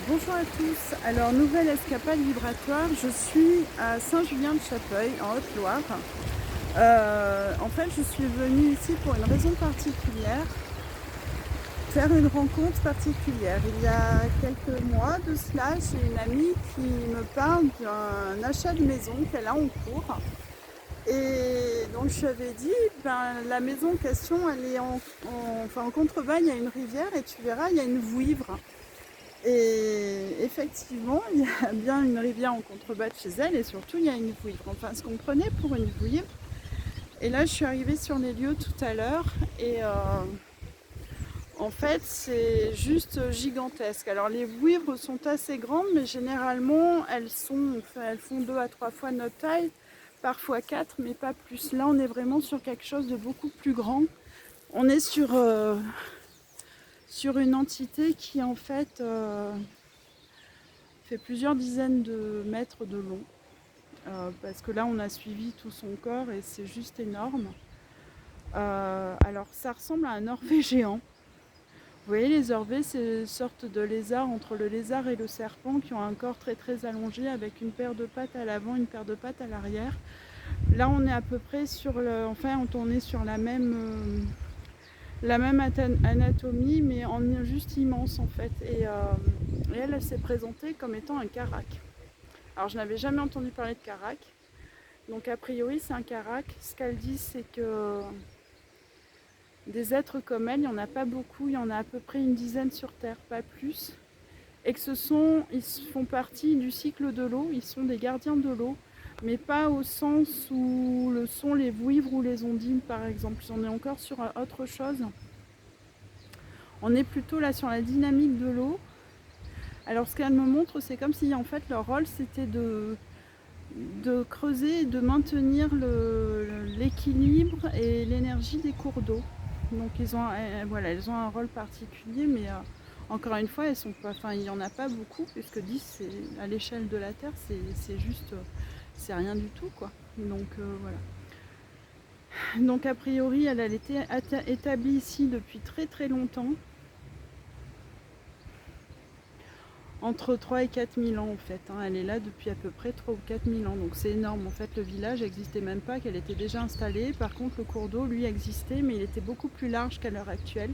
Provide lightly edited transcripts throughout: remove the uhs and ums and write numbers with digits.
Bonjour à tous. Alors, nouvelle escapade vibratoire. Je suis à Saint-Julien-de-Chapeuil, en Haute-Loire. En fait, je suis venue ici pour une raison particulière, faire une rencontre particulière. Il y a quelques mois de cela, j'ai une amie qui me parle d'un achat de maison qu'elle a en cours. Et donc, je lui avais dit, la maison en question, elle est en contrebas, il y a une rivière et tu verras, il y a une vouivre. Et effectivement, il y a bien une rivière en contrebas de chez elle et surtout il y a une vouivre. Enfin, ce qu'on prenait pour une vouivre. Et là, je suis arrivée sur les lieux tout à l'heure et en fait, c'est juste gigantesque. Alors, les vouivres sont assez grandes, mais généralement, elles font 2 à 3 fois notre taille, parfois 4, mais pas plus. Là, on est vraiment sur quelque chose de beaucoup plus grand. On est sur une entité qui, en fait, fait plusieurs dizaines de mètres de long, parce que là on a suivi tout son corps et c'est juste énorme. Alors ça ressemble à un orvé géant. Vous voyez, les orvées, c'est une sorte de lézard entre le lézard et le serpent qui ont un corps très très allongé avec une paire de pattes à l'avant, une paire de pattes à l'arrière. Là on est à peu près on est sur la même anatomie, mais en juste immense en fait. Et elle s'est présentée comme étant un karak. Alors je n'avais jamais entendu parler de karak. Donc a priori c'est un karak. Ce qu'elle dit c'est que des êtres comme elle, il n'y en a pas beaucoup, il y en a à peu près une dizaine sur Terre, pas plus. Et que ils font partie du cycle de l'eau, ils sont des gardiens de l'eau, mais pas au sens où le sont les vouivres ou les ondines par exemple. On est encore sur autre chose. On est plutôt là sur la dynamique de l'eau. Alors ce qu'elle me montre, c'est comme si en fait leur rôle c'était de creuser et de maintenir l'équilibre et l'énergie des cours d'eau. Donc ils ont un rôle particulier, mais encore une fois, il n'y en a pas beaucoup, puisque 10, à l'échelle de la Terre, c'est juste, c'est rien du tout, quoi. Donc voilà. Donc a priori, elle a été établie ici depuis très très longtemps. Entre 3 et 4 000 ans en fait. Elle est là depuis à peu près 3 ou 4 000 ans. Donc c'est énorme. En fait, le village n'existait même pas, qu'elle était déjà installée. Par contre, le cours d'eau, lui, existait, mais il était beaucoup plus large qu'à l'heure actuelle.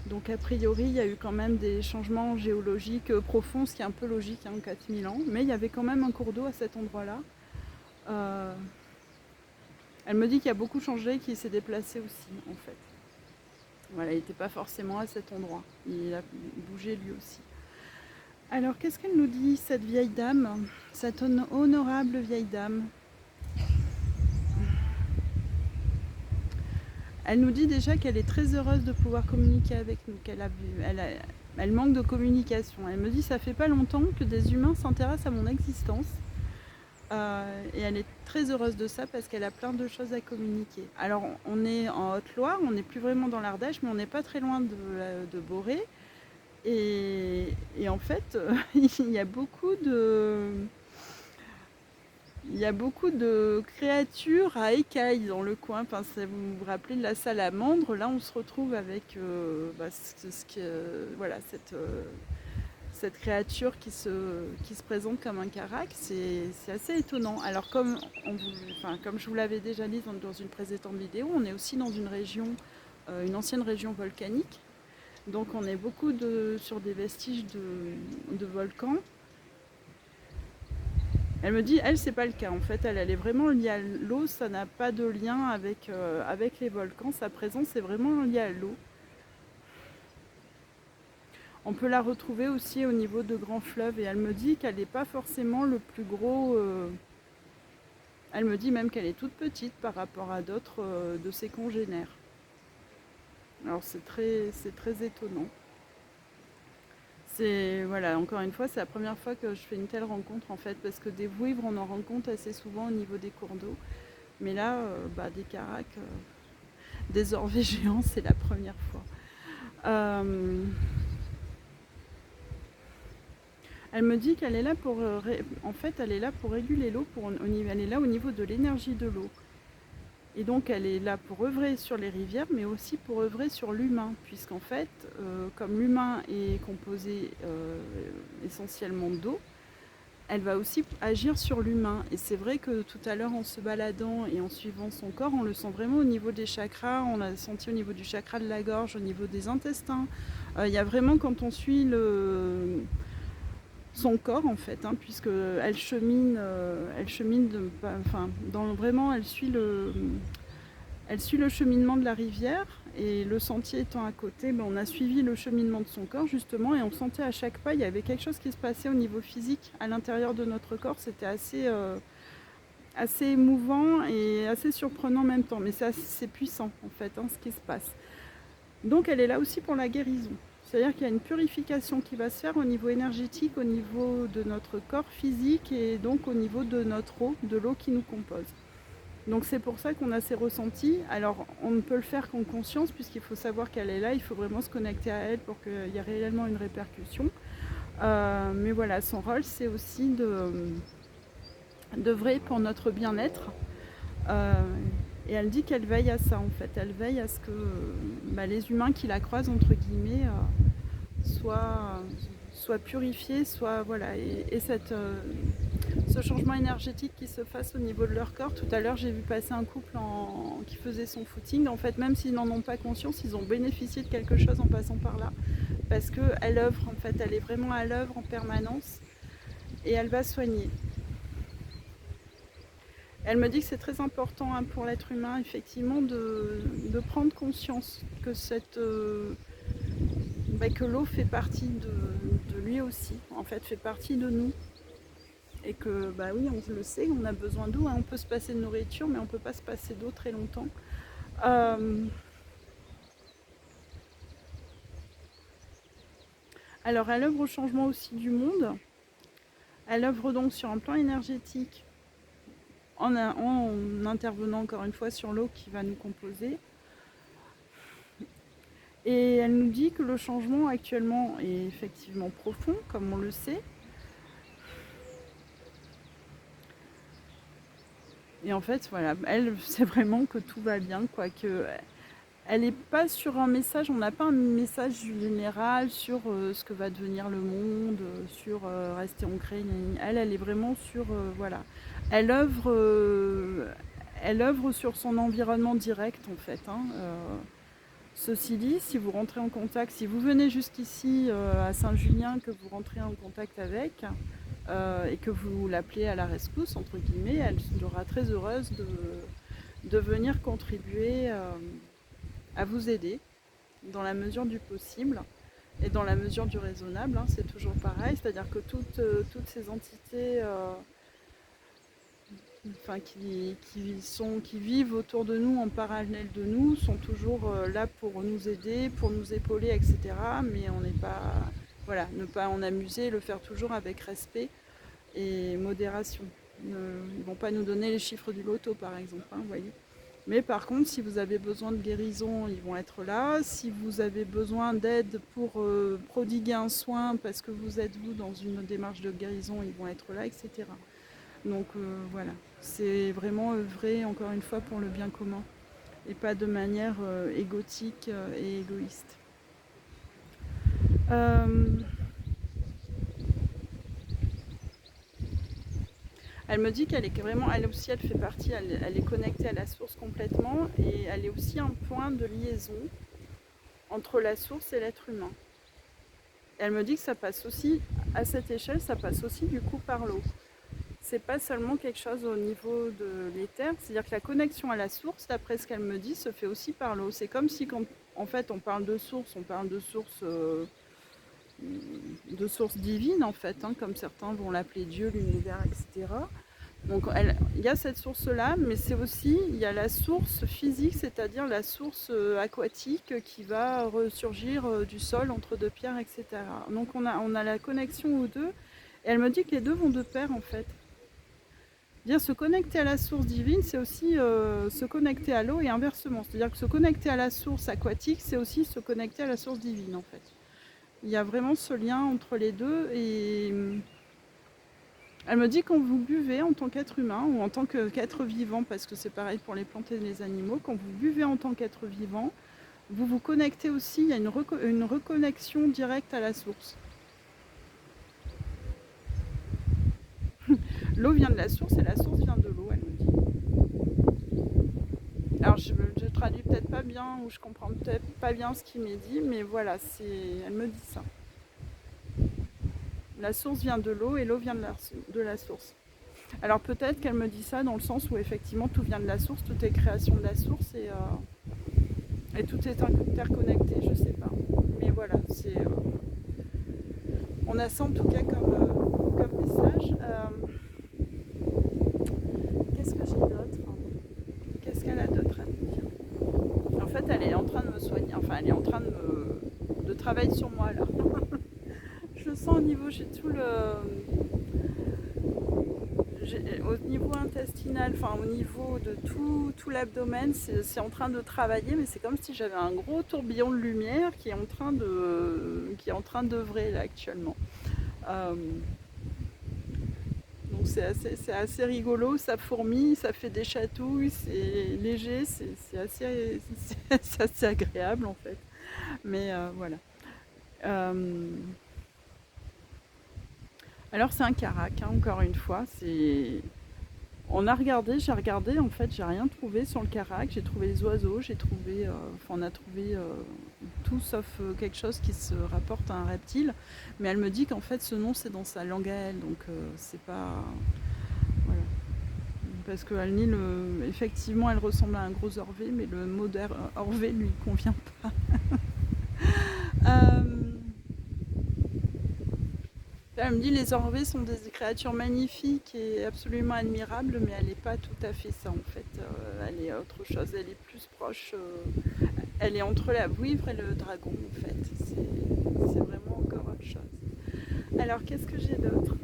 Donc a priori, il y a eu quand même des changements géologiques profonds, ce qui est un peu logique, 4 000 ans. Mais il y avait quand même un cours d'eau à cet endroit-là. Elle me dit qu'il y a beaucoup changé, qu'il s'est déplacé aussi, en fait. Voilà, il n'était pas forcément à cet endroit. Il a bougé lui aussi. Alors, qu'est-ce qu'elle nous dit, cette vieille dame, cette honorable vieille dame? Elle nous dit déjà qu'elle est très heureuse de pouvoir communiquer avec nous, elle manque de communication. Elle me dit, ça fait pas longtemps que des humains s'intéressent à mon existence. Et elle est très heureuse de ça parce qu'elle a plein de choses à communiquer. Alors, on est en Haute-Loire, on n'est plus vraiment dans l'Ardèche, mais on n'est pas très loin de Boré. Et en fait, il y a beaucoup créatures à écailles dans le coin. Enfin, vous vous rappelez de la salamandre, là on se retrouve avec cette créature qui se présente comme un karak. C'est assez étonnant. Alors comme je vous l'avais déjà dit dans une précédente vidéo, on est aussi dans une région, une ancienne région volcanique. Donc on est beaucoup sur des vestiges de volcans. Elle me dit, elle, c'est pas le cas. En fait, elle est vraiment liée à l'eau. Ça n'a pas de lien avec les volcans. Sa présence est vraiment liée à l'eau. On peut la retrouver aussi au niveau de grands fleuves. Et elle me dit qu'elle n'est pas forcément le plus gros. Elle me dit même qu'elle est toute petite par rapport à d'autres de ses congénères. Alors c'est très étonnant. Voilà, encore une fois, c'est la première fois que je fais une telle rencontre en fait, parce que des vouivres, on en rencontre assez souvent au niveau des cours d'eau. Mais là, des caracs, des orvets géants, c'est la première fois. Elle me dit qu'elle est là elle est là pour réguler l'eau, elle est là au niveau de l'énergie de l'eau. Et donc elle est là pour œuvrer sur les rivières, mais aussi pour œuvrer sur l'humain, puisqu'en fait, comme l'humain est composé essentiellement d'eau, elle va aussi agir sur l'humain. Et c'est vrai que tout à l'heure, en se baladant et en suivant son corps, on le sent vraiment au niveau des chakras, on l'a senti au niveau du chakra de la gorge, au niveau des intestins. Il y a vraiment, quand on suit son corps en fait, hein, puisque elle chemine, vraiment elle suit le cheminement de la rivière, et le sentier étant à côté, on a suivi le cheminement de son corps justement, et on sentait à chaque pas il y avait quelque chose qui se passait au niveau physique à l'intérieur de notre corps. C'était assez émouvant et assez surprenant en même temps, mais c'est puissant en fait, hein, ce qui se passe. Donc elle est là aussi pour la guérison. C'est-à-dire qu'il y a une purification qui va se faire au niveau énergétique, au niveau de notre corps physique, et donc au niveau de notre eau, de l'eau qui nous compose. Donc c'est pour ça qu'on a ces ressentis. Alors on ne peut le faire qu'en conscience, puisqu'il faut savoir qu'elle est là, il faut vraiment se connecter à elle pour qu'il y ait réellement une répercussion. Mais voilà, son rôle c'est aussi d'œuvrer pour notre bien-être. Et elle dit qu'elle veille à ça en fait, elle veille à ce que les humains qui la croisent entre guillemets soient purifiés, voilà, et ce changement énergétique qui se fasse au niveau de leur corps. Tout à l'heure, j'ai vu passer un couple qui faisait son footing. En fait, même s'ils n'en ont pas conscience, ils ont bénéficié de quelque chose en passant par là. Parce qu'elle œuvre, en fait, elle est vraiment à l'œuvre en permanence, et elle va soigner. Elle me dit que c'est très important pour l'être humain, effectivement, de prendre conscience que que l'eau fait partie de lui aussi, en fait, fait partie de nous. Et que, oui, on le sait, on a besoin d'eau, hein. On peut se passer de nourriture, mais on ne peut pas se passer d'eau très longtemps. Alors, elle œuvre au changement aussi du monde. Elle œuvre donc sur un plan énergétique, en intervenant encore une fois sur l'eau qui va nous composer. Et elle nous dit que le changement actuellement est effectivement profond, comme on le sait. Et en fait, voilà, elle sait vraiment que tout va bien, quoi, que elle n'est pas sur un message, on n'a pas un message général sur ce que va devenir le monde, sur rester ancré. Elle est vraiment sur, voilà. Elle œuvre sur son environnement direct, en fait, hein. Ceci dit, si vous rentrez en contact, si vous venez jusqu'ici à Saint-Julien, que vous rentrez en contact avec et que vous l'appelez à la rescousse, entre guillemets, elle sera très heureuse de venir contribuer à vous aider dans la mesure du possible et dans la mesure du raisonnable, hein, c'est toujours pareil, c'est-à-dire que toutes ces entités qui vivent autour de nous, en parallèle de nous, sont toujours là pour nous aider, pour nous épauler, etc. Mais on n'est pas, voilà, ne pas en amuser, le faire toujours avec respect et modération. Ils ne vont pas nous donner les chiffres du loto, par exemple, hein, vous voyez. Mais par contre, si vous avez besoin de guérison, ils vont être là. Si vous avez besoin d'aide pour prodiguer un soin parce que vous êtes dans une démarche de guérison, ils vont être là, etc. Donc voilà, c'est vraiment œuvrer encore une fois pour le bien commun et pas de manière égotique et égoïste. Elle me dit qu'elle est vraiment, elle aussi, elle fait partie, elle est connectée à la source complètement, et elle est aussi un point de liaison entre la source et l'être humain. Elle me dit que ça passe aussi, à cette échelle, ça passe aussi du coup par l'eau. C'est pas seulement quelque chose au niveau de l'éther, c'est-à-dire que la connexion à la source, d'après ce qu'elle me dit, se fait aussi par l'eau. C'est comme si, quand en fait on parle de source, de source divine, en fait, hein, comme certains vont l'appeler Dieu, l'univers, etc. Donc il y a cette source-là, mais c'est aussi, il y a la source physique, c'est-à-dire la source aquatique qui va ressurgir du sol entre deux pierres, etc. Donc on a la connexion aux deux, et elle me dit que les deux vont de pair, en fait. Dire se connecter à la source divine, c'est aussi se connecter à l'eau, et inversement. C'est-à-dire que se connecter à la source aquatique, c'est aussi se connecter à la source divine, en fait. Il y a vraiment ce lien entre les deux, et Elle me dit quand vous buvez en tant qu'être humain ou en tant qu'être vivant, parce que c'est pareil pour les plantes et les animaux, quand vous buvez en tant qu'être vivant, vous vous connectez aussi, il y a une reconnexion directe à la source. L'eau vient de la source et la source vient de l'eau, elle me dit. Alors je traduis peut-être pas bien ou je comprends peut-être pas bien ce qu'il m'est dit, mais voilà, elle me dit ça. La source vient de l'eau et l'eau vient de la source. Alors peut-être qu'elle me dit ça dans le sens où effectivement tout vient de la source, tout est création de la source et tout est interconnecté, je sais pas. Mais voilà, on a ça en tout cas comme message. Qu'est-ce que j'ai d'autre? Qu'est-ce qu'elle a d'autre à me dire? En fait, elle est en train de me soigner, enfin elle est en train de travailler sur moi là. Je le sens au niveau, j'ai tout le... Au niveau intestinal, enfin au niveau de tout l'abdomen, c'est en train de travailler, mais c'est comme si j'avais un gros tourbillon de lumière qui est en train d'œuvrer là actuellement. Donc c'est assez rigolo, ça fourmille, ça fait des chatouilles, c'est léger, c'est assez agréable en fait. Mais voilà. Alors c'est un carac, hein, encore une fois, j'ai regardé, en fait, j'ai rien trouvé sur le carac. J'ai trouvé les oiseaux, on a trouvé tout sauf quelque chose qui se rapporte à un reptile. Mais elle me dit qu'en fait, ce nom, c'est dans sa langue à elle, donc c'est pas. Voilà. Parce que Alnil, effectivement, elle ressemble à un gros orvé, mais le mot orvé lui convient pas. Elle me dit les orvées sont des créatures magnifiques et absolument admirables, mais elle n'est pas tout à fait ça en fait. Elle est autre chose, elle est plus proche. Elle est entre la vouivre et le dragon en fait. C'est vraiment encore autre chose. Alors qu'est-ce que j'ai d'autre?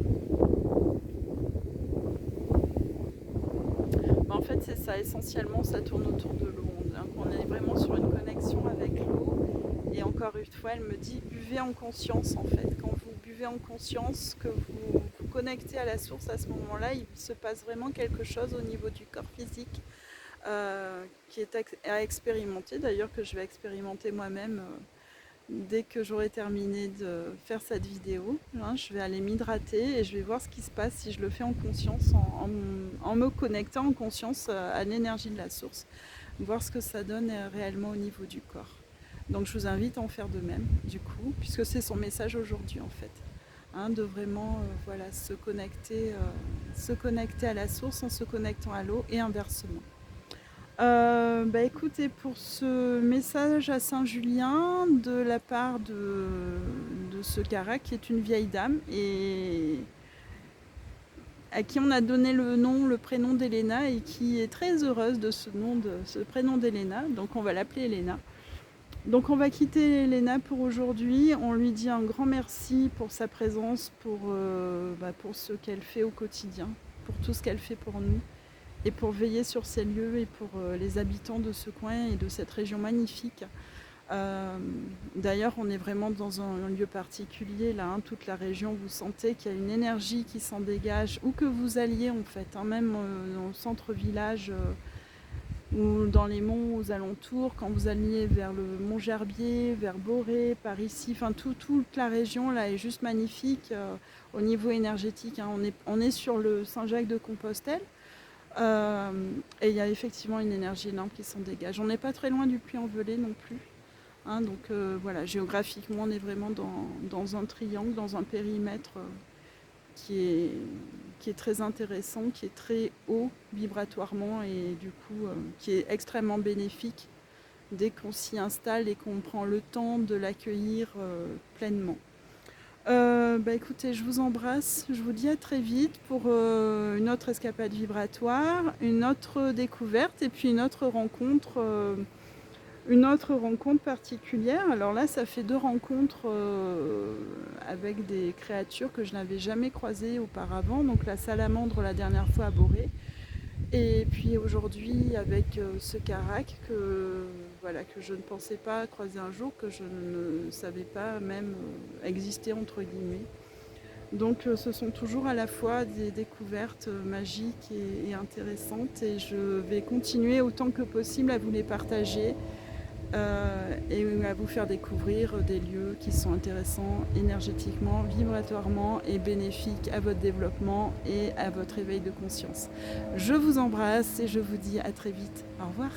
En fait c'est ça, essentiellement ça tourne autour de l'eau. On est vraiment sur une connexion avec l'eau. Et encore une fois, elle me dit buvez en conscience en fait. Quand vous buvez en conscience, que vous vous connectez à la source, à ce moment-là, il se passe vraiment quelque chose au niveau du corps physique qui est à expérimenter. D'ailleurs, que je vais expérimenter moi-même dès que j'aurai terminé de faire cette vidéo. Hein, je vais aller m'hydrater et je vais voir ce qui se passe si je le fais en conscience, en me connectant en conscience à l'énergie de la source. Voir ce que ça donne réellement au niveau du corps. Donc je vous invite à en faire de même, du coup, puisque c'est son message aujourd'hui en fait. Hein, de vraiment voilà, se connecter à la source en se connectant à l'eau et inversement. Écoutez, pour ce message à Saint-Julien de la part de ce Carac qui est une vieille dame et à qui on a donné le prénom d'Elena et qui est très heureuse de ce prénom d'Elena, donc on va l'appeler Elena. Donc on va quitter Elena pour aujourd'hui. On lui dit un grand merci pour sa présence, pour ce qu'elle fait au quotidien, pour tout ce qu'elle fait pour nous et pour veiller sur ces lieux et pour les habitants de ce coin et de cette région magnifique. D'ailleurs, on est vraiment dans un lieu particulier là, hein, toute la région, vous sentez qu'il y a une énergie qui s'en dégage, où que vous alliez en fait, hein, même dans le centre-village ou dans les monts aux alentours, quand vous alliez vers le Mont Gerbier, vers Boré, par ici, enfin toute la région là est juste magnifique au niveau énergétique. Hein. On est sur le Saint-Jacques-de-Compostelle et il y a effectivement une énergie énorme qui s'en dégage. On n'est pas très loin du Puy-en-Velay non plus. Hein, donc voilà, géographiquement on est vraiment dans un triangle, dans un périmètre qui est très intéressant, qui est très haut vibratoirement et du coup qui est extrêmement bénéfique dès qu'on s'y installe et qu'on prend le temps de l'accueillir pleinement. Écoutez, je vous embrasse, je vous dis à très vite pour une autre escapade vibratoire, une autre découverte et puis une autre rencontre particulière. Alors là, ça fait 2 rencontres avec des créatures que je n'avais jamais croisées auparavant. Donc la salamandre la dernière fois à Boré. Et puis aujourd'hui avec ce carac que je ne pensais pas croiser un jour, que je ne savais pas même exister entre guillemets. Donc ce sont toujours à la fois des découvertes magiques et intéressantes, et je vais continuer autant que possible à vous les partager et à vous faire découvrir des lieux qui sont intéressants énergétiquement, vibratoirement et bénéfiques à votre développement et à votre éveil de conscience. Je vous embrasse et je vous dis à très vite. Au revoir.